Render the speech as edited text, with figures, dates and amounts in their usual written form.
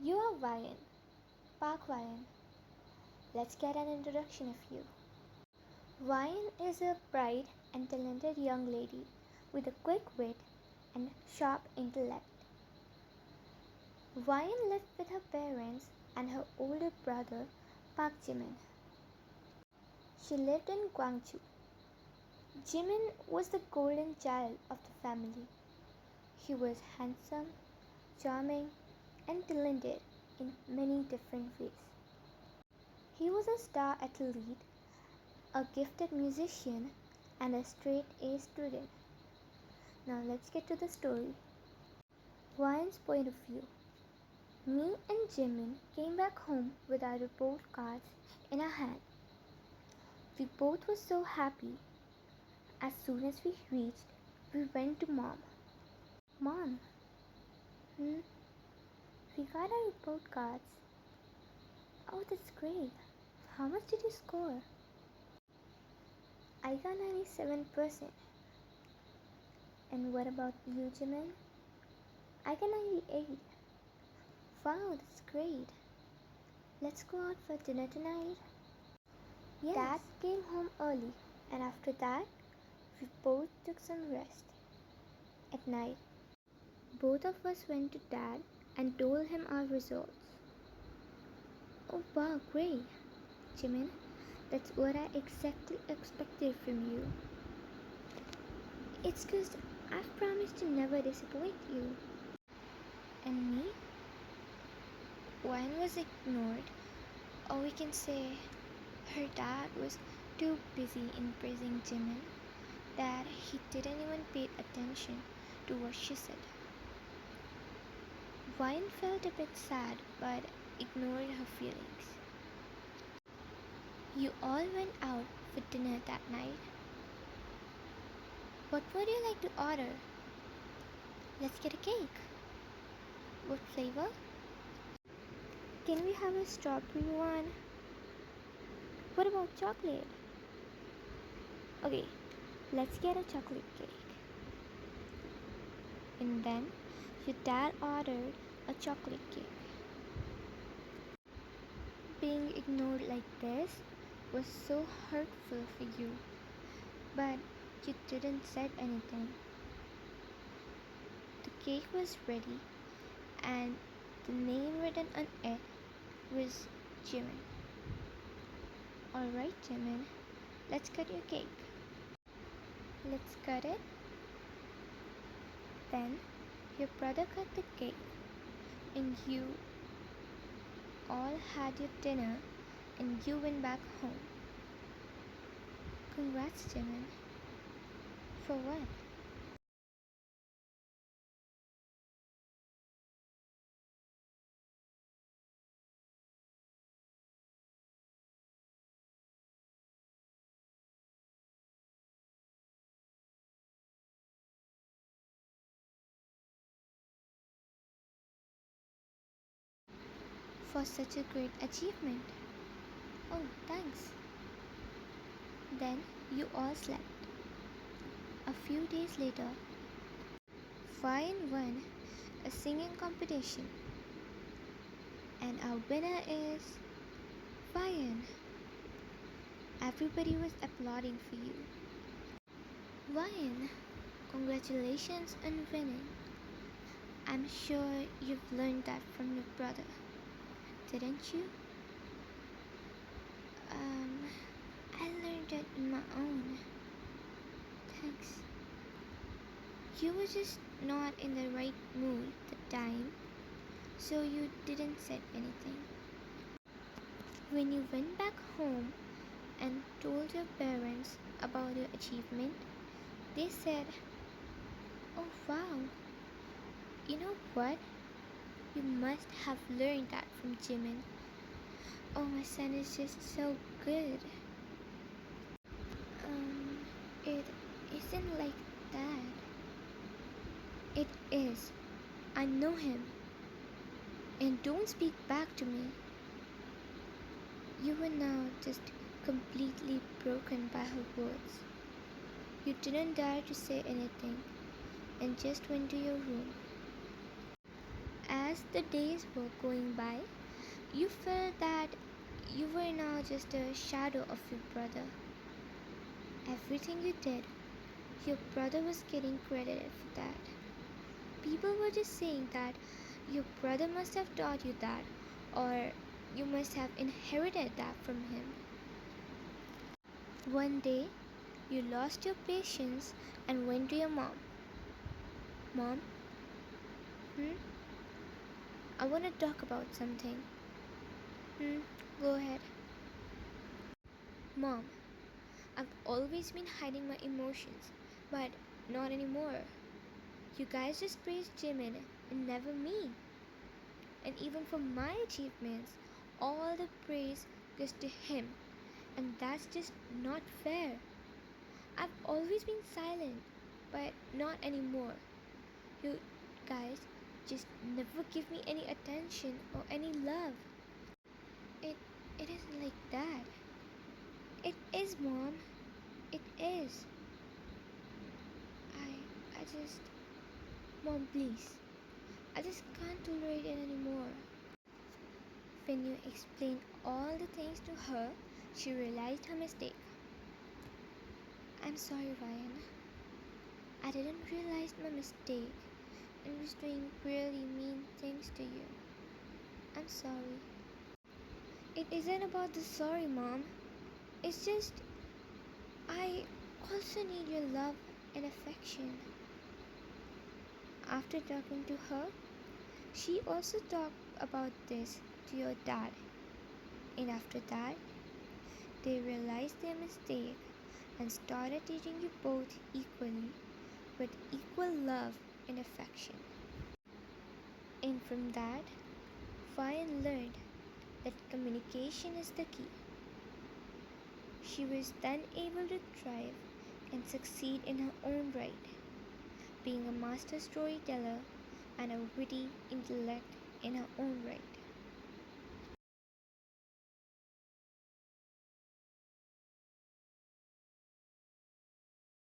You are Vian, Park Vian. Let's get an introduction of you. Vian is a bright and talented young lady with a quick wit and sharp intellect. Vian lived with her parents and her older brother, Park Jimin. She lived in Gwangju. Jimin was the golden child of the family. He was handsome, charming, and talented in many different ways. He was a star athlete, a gifted musician, and a straight A student. Now let's get to the story. Ryan's point of view. Me and Jimin came back home with our report cards in our hand. We both were so happy. As soon as we reached, we went to Mom. Mom, we got our report cards. Oh, that's great. How much did you score? I got 97%. And what about you, Jimin? I got 98. Wow, that's great. Let's go out for dinner tonight. Yes. Dad came home early, and after that, we both took some rest. At night, both of us went to Dad and told him our results. Oh wow, great, Jimin. That's what I exactly expected from you. It's 'cause I've promised to never disappoint you. And me? One was ignored, or we can say her dad was too busy impressing Jimin that he didn't even pay attention to what she said. Vine felt a bit sad but ignored her feelings. You all went out for dinner that night. What would you like to order? Let's get a cake. What flavor? Can we have a strawberry one? What about chocolate? Okay, let's get a chocolate cake. And then your dad ordered a chocolate cake. Being ignored like this was so hurtful for you, but you didn't say anything. The cake was ready and the name written on it was Jimin. Alright, Jimin, let's cut your cake. Let's cut it. Then your brother cut the cake and you all had your dinner and you went back home. Congrats, Jimin. For what? For such a great achievement. Oh, thanks. Then you all slept. A few days later, Ryan won a singing competition, and our winner is Ryan. Everybody was applauding for you. Ryan, congratulations on winning. I'm sure you've learned that from your brother, didn't you? I learned it on my own. Thanks. You were just not in the right mood at the time, so you didn't say anything. When you went back home and told your parents about your achievement, they said, "Oh wow, you know what? You must have learned that from Jimin. Oh, my son is just so good." It isn't like that. It is. I know him. And don't speak back to me. You were now just completely broken by her words. You didn't dare to say anything and just went to your room. as the days were going by, you felt that you were now just a shadow of your brother. Everything you did, your brother was getting credited for that. People were just saying that your brother must have taught you that, or you must have inherited that from him. One day, you lost your patience and went to your mom. Mom, I want to talk about something. Go ahead. Mom, I've always been hiding my emotions, but not anymore. You guys just praise Jimin and never me. And even for my achievements, all the praise goes to him, and that's just not fair. I've always been silent, but not anymore. You guys just never give me any attention or any love. It it isn't like that. It is, Mom. It is. I just Mom, please. I just can't tolerate it anymore. When you explained all the things to her, she realized her mistake. I'm sorry, Ryan. I didn't realize my mistake and was doing really mean things to you. I'm sorry. It isn't about the sorry, Mom. It's just I also need your love and affection. After talking to her, she also talked about this to your dad. And after that, they realized their mistake and started treating you both equally with equal love and affection. And from that, Ryan learned that communication is the key. She was then able to thrive and succeed in her own right, being a master storyteller and a witty intellect in her own right.